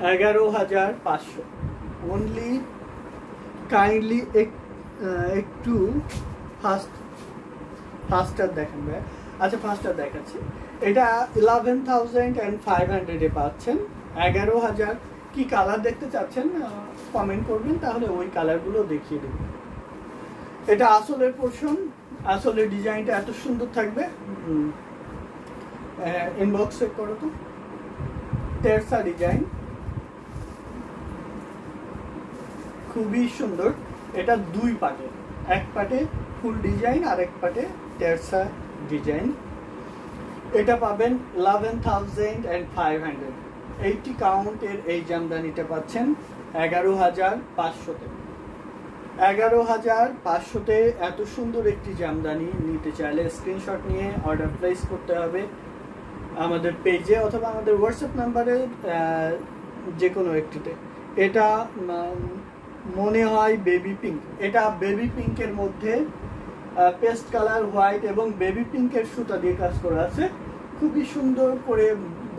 11,500 only. Kindly একটু ফাস্টার দেখেন ভাই। আচ্ছা ফাস্টার দেখাচ্ছি। এটা 11,500 পাচ্ছেন। 11,000। কি কালার দেখতে চাচ্ছেন কমেন্ট করবেন, তাহলে ওই কালারগুলো দেখিয়ে দেব। এটা আসলের পোর্শন, আসলে ডিজাইনটা এত সুন্দর থাকবে। ইনবক্স চেক করো তো। টেরসা ডিজাইন খুবই সুন্দর। এটা দুই পাটে, এক পাটে ফুল ডিজাইন আর এক পাটে টেরসা ডিজাইন। এটা পাবেন 11,500। 80 কাউন্টের এই জামদানিটা পাচ্ছেন 11,500-তে। 11,500-তে এত সুন্দর একটি জামদানি নিতে চাইলে স্ক্রিনশট নিয়ে অর্ডার প্লেস করতে হবে আমাদের পেজে অথবা আমাদের হোয়াটসঅ্যাপ নাম্বারে যে কোনো একটিতে। এটা মনে হয় বেবি পিঙ্ক। এটা বেবি পিঙ্কের মধ্যে পেস্ট কালার হোয়াইট এবং বেবি পিঙ্কের সুতা দিয়ে কাজ করা আছে। খুবই সুন্দর করে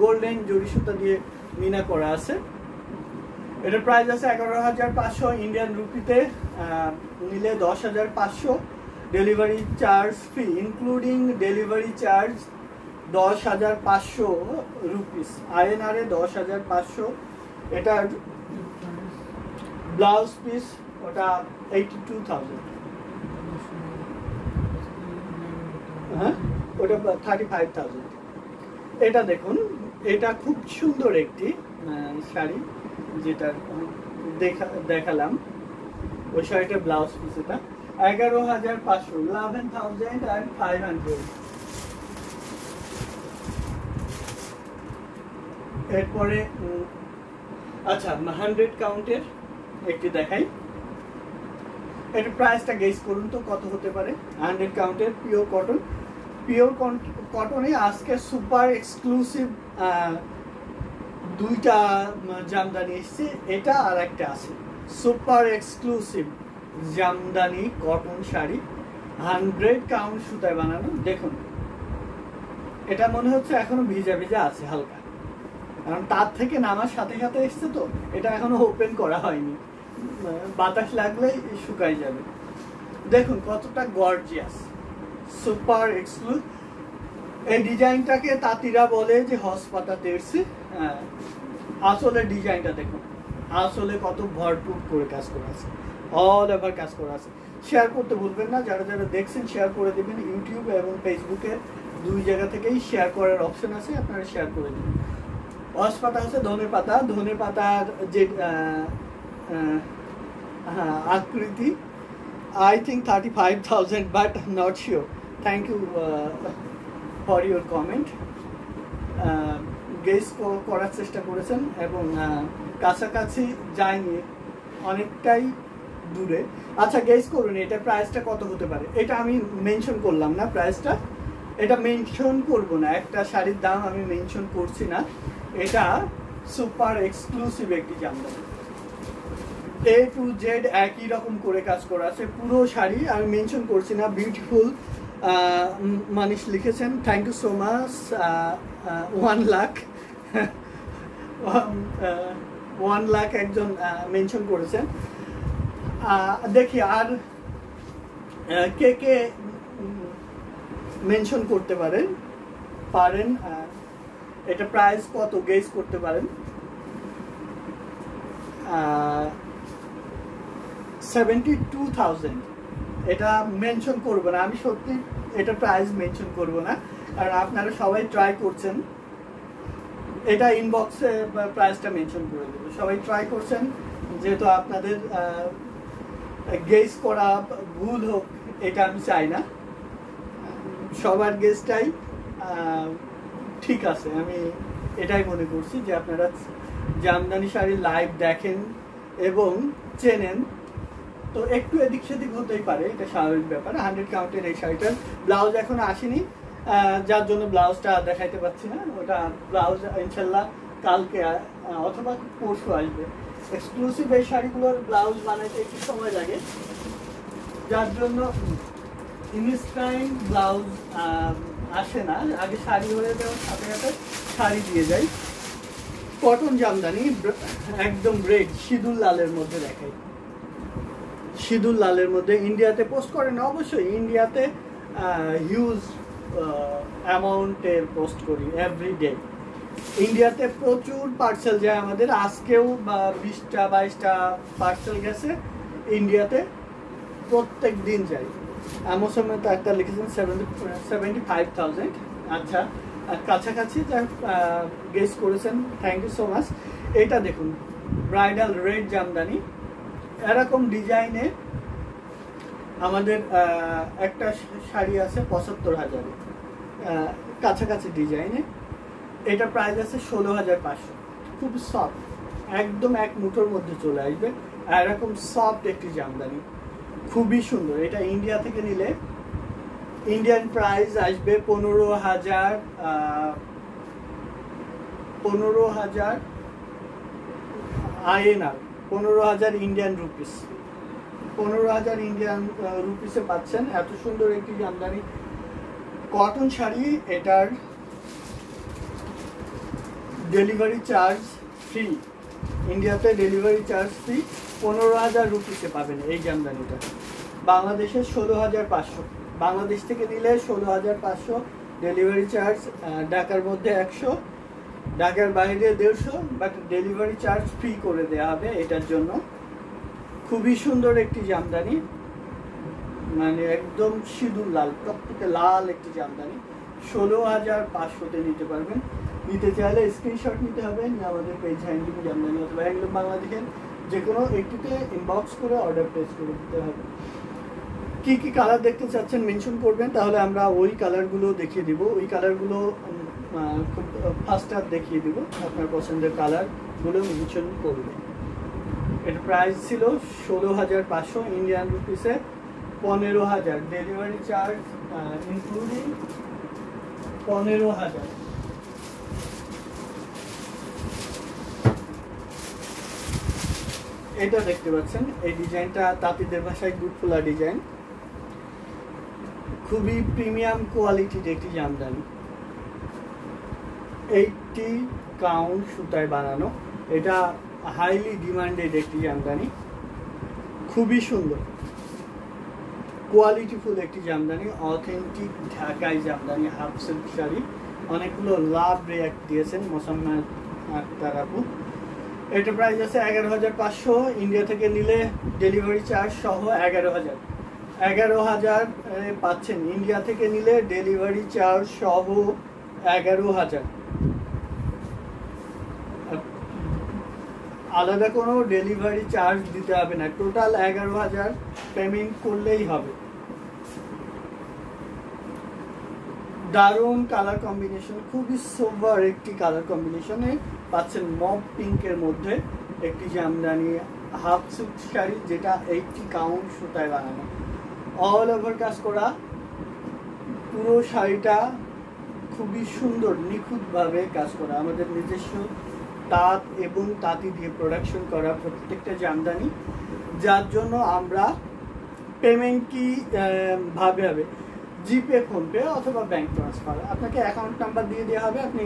গোল্ডেন জরি সুতা দিয়ে মিনা করা আছে। এটার প্রাইস আছে 11,500 ইন্ডিয়ান রুপিতে। নিলে 10,500। Delivery charge free including delivery charge 10,500 rupees. INR-এ 10,500। এটার ব্লাউজ পিস ওটা 82,000। হ্যাঁ ওটা 35,000। এটা দেখুন, এটা খুব সুন্দর একটি শাড়ি যেটা দেখালাম। ওই শাড়িটার ব্লাউজ পিস এটা 11,500, 11,500। এরপরে আচ্ছা 100 কাউন্টের একটি দেখাই। এটার প্রাইসটা গেস করুন তো কত হতে পারে। 100 কাউন্টের পিওর কটন। পিওর কটনে আজকে সুপার এক্সক্লুসিভ দুইটা জামদানি এসছে। এটা আর একটা আছে super exclusive jamdani cotton sari 100 count সুতায় বানানো। দেখুন এটা মনে হচ্ছে এখনো ভিজা ভিজা আছে হালকা, কারণ তার থেকে নামার সাথে সাথে এসছে তো। এটা এখনো ওপেন করা হয়নি, বাতাস লাগলেই শুকাই যাবে। দেখুন কতটা গর্জিয়াস, সুপার এক্সক্লুসিভ। এই ডিজাইনটাকে তাঁতিরা বলে যে হস পাতা তেরছি। আসলে ডিজাইনটা দেখুন, আসলে কত ভরপুর করে কাজ করা আছে, অল ওভার কাজ করা আছে। শেয়ার করতে ভুলবেন না, যারা যারা দেখছেন শেয়ার করে দেবেন। ইউটিউব এবং ফেসবুকে দুই জায়গা থেকেই শেয়ার করার অপশন আছে, আপনারা শেয়ার করে দেবেন। হস পাতা হচ্ছে ধনে পাতা। ধনে পাতার যে আকৃতি I think 35,000, but not sure. Thank you for your comment. Guess করার চেষ্টা করেছেন এবং কাছাকাছি যায়নি, অনেকটাই দূরে। আচ্ছা গেস করুন এটা প্রাইসটা কত হতে পারে। এটা আমি মেনশন করলাম না প্রাইসটা, এটা মেনশন করব না। একটা শাড়ির দাম আমি মেনশন করছি না। এটা সুপার এক্সক্লুসিভ একটি জামদানি, A to Z একই রকম করে কাজ করা আছে। পুরো শাড়ি আমি মেনশন করছি না। বিউটিফুল মানিশ লিখেছেন, thank you so much. 1 lakh 1 lakh একজন মেনশন করেছেন। দেখি আর কে কে মেনশন করতে পারেন। এটা প্রাইস কত গেস করতে পারেন। 72,000। এটা মেনশন করব না আমি, সত্যি এটা প্রাইস মেনশন করব না, কারণ আপনারা সবাই ট্রাই করছেন। এটা ইনবক্সে প্রাইসটা মেনশন করে দেবো। সবাই ট্রাই করছেন, যেহেতু আপনাদের গেস করা ভুল হোক এটা আমি চাই না। সবার গেসটাই ঠিক আছে, আমি এটাই মনে করছি যে আপনারা জামদানি শাড়ি লাইভ দেখেন এবং চেনেন, তো একটু এদিক সেদিক হতেই পারে, এটা স্বাভাবিক ব্যাপার। 100 কাউন্টের এই শাড়িটার ব্লাউজ এখনো আসেনি, যার জন্য ব্লাউজটা দেখাইতে পারছি না। ওটা ব্লাউজ ইনশাল্লাহ কালকে অথবা পরশু আসবে। এক্সক্লুসিভ এই শাড়িগুলোর ব্লাউজ বানাইতে একটু সময় লাগে, যার জন্য ইনস্ট্যান্ট ব্লাউজ আসে না। আগে শাড়ি হয়ে যাওয়ার সাথে সাথে শাড়ি দিয়ে যাই। কটন জামদানি একদম রেড সিঁদুর লালের মধ্যে দেখাই, সিঁদুর লালের মধ্যে। ইন্ডিয়াতে পোস্ট করে না, অবশ্যই ইন্ডিয়াতে হিউজ অ্যামাউন্টের পোস্ট করি এভরিডে। ইন্ডিয়াতে প্রচুর পার্সেল যায় আমাদের, আজকেও 20টা 22টা পার্সেল গেছে ইন্ডিয়াতে, প্রত্যেক দিন যাই। অ্যামাজনে তো একটা লিখেছেন 75,000। আচ্ছা, কাছাকাছি যা গেস করেছেন, থ্যাংক ইউ সো মাচ। এটা দেখুন ব্রাইডাল রেড জামদানি, এরকম ডিজাইনে আমাদের একটা শাড়ি আছে 75,000, কাছাকাছি ডিজাইনে। এটা প্রাইস আছে 16,500। খুব সফট, একদম এক মুঠোর মধ্যে চলে আসবে, এরকম সফট একটি জামদানি, খুবই সুন্দর। এটা ইন্ডিয়া থেকে নিলে ইন্ডিয়ান প্রাইস আসবে 15,000 INR, 15,000 ইন্ডিয়ান রুপিস। 15,000 ইন্ডিয়ান রুপিসে পাচ্ছেন এত সুন্দর একটি জামদানি কটন শাড়ি। এটার ডেলিভারি চার্জ ফ্রি, ইন্ডিয়াতে ডেলিভারি চার্জ ফ্রি। 15,000 রুপিসে পাবেন এই জামদানিটা। বাংলাদেশে 16,500, বাংলাদেশ থেকে নিলে 16,500 ডেলিভারি চার্জ, ঢাকার মধ্যে 100, ঢাকার বাইরে 150, বাট ডেলিভারি চার্জ ফ্রি করে দেওয়া হবে এটার জন্য। খুবই সুন্দর একটি জামদানি, মানে একদম সিঁদুর লাল, টকটকে লাল একটি জামদানি। 16,500-তে নিতে পারবেন। নিতে চাইলে স্ক্রিনশট নিতে হবে, আমাদের পেজ হ্যান্ডলুম জামদানি অথবা হ্যান্ডলুম বাংলাদেশের যে কোনো একটিতে ইনবক্স করে অর্ডার প্লেস করে দিতে হবে। কি কি কালার দেখতে চাচ্ছেন মেনশন করবেন, তাহলে আমরা ওই কালারগুলো দেখিয়ে দিব। ওই কালারগুলো খুব ফাস্টার দেখিয়ে দিব, আপনার পছন্দের কালারগুলো মেনশন করবেন। এর প্রাইস ছিল 16,500 ইন্ডিয়ান রুপিসে, 15,000 ডেলিভারি চার্জ ইনক্লুডিং 15,000। এটা দেখতে পাচ্ছেন, এই ডিজাইনটা তাঁতিদের ভাষায় গুটফুলা ডিজাইন, খুবই প্রিমিয়াম কোয়ালিটির একটি জামদানি। 80 কাউন্ট সুতায় বানানো, এটা হাইলি ডিমান্ডেড একটি জামদানি, খুবই সুন্দর কোয়ালিটিফুল একটি জামদানি, অথেন্টিক ঢাকাই জামদানি, হাফ সিল্ক শাড়ি। অনেকগুলো লাভ রিয়াক্ট দিয়েছেন মোসাম্মেদ আক্তার আপু। এটা প্রাইস আছে 11,500, ইন্ডিয়া থেকে নিলে ডেলিভারি চার্জ সহ 11,000। 11,000 পাচ্ছেন ইন্ডিয়া থেকে নিলে ডেলিভারি চার্জ সহ 11,000। আলাদা কোনো ডেলিভারি চার্জ দিতে হবে না, টোটাল 11,000 পেমেন্ট করলেই হবে। দারুণ কালার কম্বিনেশন, খুবই সোভার একটি কালার কম্বিনেশনে পাচ্ছেন মব পিঙ্কের মধ্যে একটি জামদানি হাফ সিল্ক শাড়ি, যেটা 80 কাউন্ট সুতায় বানানো, অল ওভার কাজ করা। পুরো শাড়িটা খুবই সুন্দর নিখুঁতভাবে কাজ করা, আমাদের নিজস্ব তাঁত এবং তাঁতি দিয়ে প্রোডাকশন করা প্রত্যেকটা জামদানি, যার জন্য আমরা পেমেন্ট কি ভাবে হবে, জিপে, ফোনপে অথবা ব্যাংক ট্রান্সফার। আপনাকে অ্যাকাউন্ট নাম্বার দিয়ে দেওয়া হবে, আপনি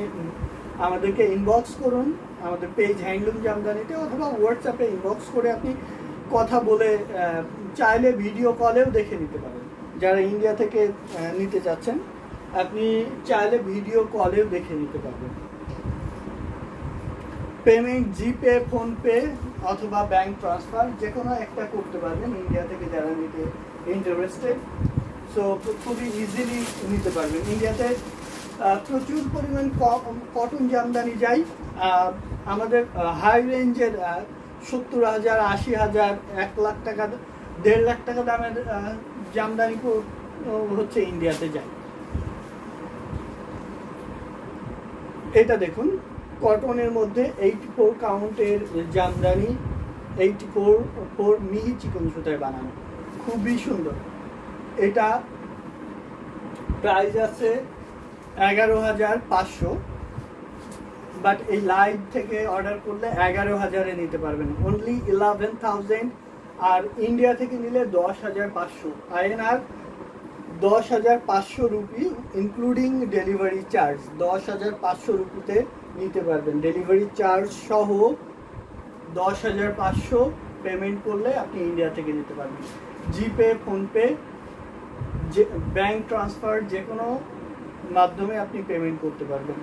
আমাদেরকে ইনবক্স করুন আমাদের পেজ হ্যান্ডলুম জামদানিতে, অথবা হোয়াটসঅ্যাপে ইনবক্স করে আপনি কথা বলে চাইলে ভিডিও কলেও দেখে নিতে পারেন। যারা ইন্ডিয়া থেকে নিতে চাচ্ছেন আপনি চাইলে ভিডিও কলেও দেখে নিতে পারবেন। পেমেন্ট জিপে, ফোনপে অথবা ব্যাংক ট্রান্সফার যে কোনো একটা করতে পারবেন ইন্ডিয়া থেকে যারা নিতে ইন্টারেস্টেড। সো খুবই ইজিলি নিতে পারবেন। ইন্ডিয়াতে প্রচুর পরিমাণ কটন জামদানি যায়, আমাদের হাই রেঞ্জের 70,000, 80,000, 1 লাখ টাকা, 1.5 লাখ টাকা দামের জামদানি হচ্ছে ইন্ডিয়াতে যায়। এটা দেখুন কটনের মধ্যে 84 কাউন্টের জামদানি, 84 মিহি চিকন সুতায় বানানো, খুবই সুন্দর। এটা প্রাইস আছে 11,500, বাট এই লাইভ থেকে অর্ডার করলে 11,000-এ নিতে পারবেন, অনলি 11,000। আর ইন্ডিয়া থেকে নিলে 10,500 INR 10,500 rupee including delivery charge. 10,500 রুপিতে নিতে পারবেন, ডেলিভারি চার্জ সহ 10,500 পেমেন্ট করলে আপনি ইন্ডিয়া থেকে নিতে পারবেন। জিপে, ফোনপে, যে ব্যাংক ট্রান্সফার, যে কোনো মাধ্যমে আপনি পেমেন্ট করতে পারবেন।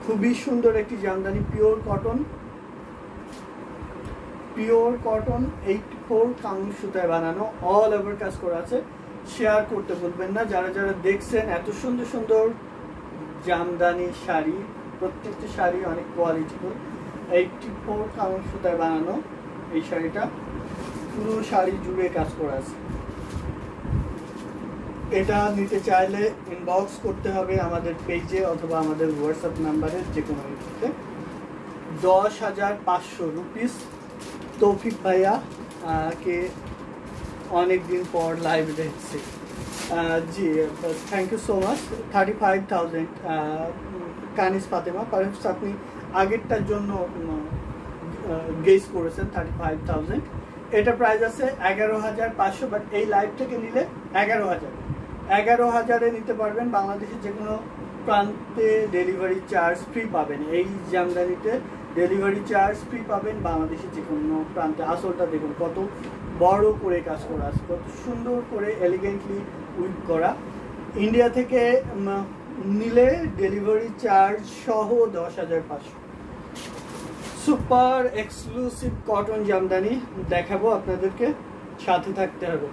খুবই সুন্দর একটি জামদানি, পিওর কটন, 84 কাউন্ট সুতায় বানানো, অল ওভার কাজ করা আছে। শেয়ার করতে বলবেন না, যারা যারা দেখছেন এত সুন্দর সুন্দর জামদানি শাড়ি, প্রত্যেকটি শাড়ি অনেক কোয়ালিটিফুল। 84 কাউন্ট সুতায় বানানো এই শাড়িটা, পুরো শাড়ি জুড়ে কাজ করা আছে। এটা নিতে চাইলে ইনবক্স করতে হবে আমাদের পেজে অথবা আমাদের হোয়াটসঅ্যাপ নাম্বারে, যে কোনো কিছুতে। 10,500 রুপিস। তৌফিক ভাইয়া কে অনেক দিন পর লাইভ দেখছি, জি thank you so much. 35,000 Kanis Fatema, perhaps আপনি আগেরটার জন্য গেস করেছেন 35,000। এটা প্রাইস আছে 11,500, বাট এই লাইভ থেকে নিলে 11,000 নিতে পারবেন। বাংলাদেশের যে কোনো প্রান্তে ডেলিভারি চার্জ ফ্রি পাবেন। এই জামদানিতে ডেলিভারি চার্জ ফ্রি পাবেন বাংলাদেশের যে কোনো প্রান্তে। আসলটা দেখুন কত বড় করে কাজ করা আছে, কত সুন্দর করে এলিগেন্টলি উইভ করা। ইন্ডিয়া থেকে নিলে ডেলিভারি চার্জ সহ 10,500। সুপার এক্সক্লুসিভ কটন জামদানি দেখাবো আপনাদেরকে, সাথে থাকতে হবে।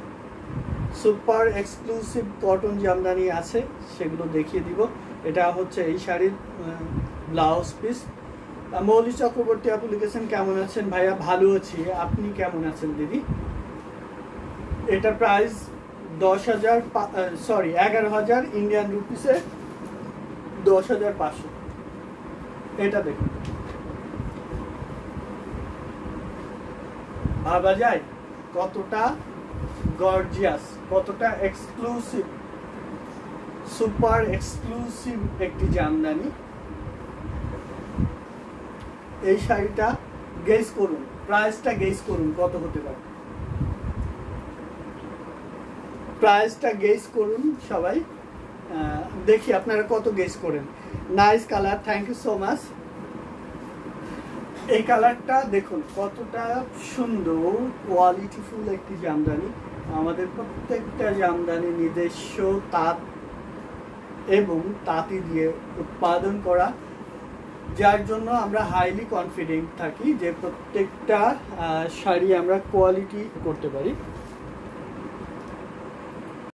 সুপার এক্সক্লুসিভ কটন জামদানি আছে, সেগুলো দেখিয়ে দিব। এটা হচ্ছে এই শাড়ির ব্লাউজ পিস। মৌলি চক্রবর্তী আপু লিখেছেন কেমন আছেন ভাইয়া? ভালো আছি, আপনি কেমন আছেন দিদি? এটা প্রাইস 11,000 ইন্ডিয়ান রুপিসে 10,500। এটা দেখুন, ভাবা যায় কতটা গর্জিয়াস, কতটা এক্সক্লুসিভ, সুপার এক্সক্লুসিভ একটি জামদানি। এই শাড়িটা গেস করুন, প্রাইসটা গেস করুন কত হতে পারে, প্রাইসটা গেস করুন সবাই। দেখি আপনারা কত গেস করেন। Nice colour, thank you so much. এই কালারটা দেখুন কতটা সুন্দর, কোয়ালিটিফুল একটি জামদানি। আমাদের প্রত্যেকটা জামদানি নিজস্ব তাঁত এবং তাঁতি দিয়ে উৎপাদন করা, যার জন্য আমরা হাইলি কনফিডেন্ট থাকি যে প্রত্যেকটা শাড়ি আমরা কোয়ালিটি করতে পারি।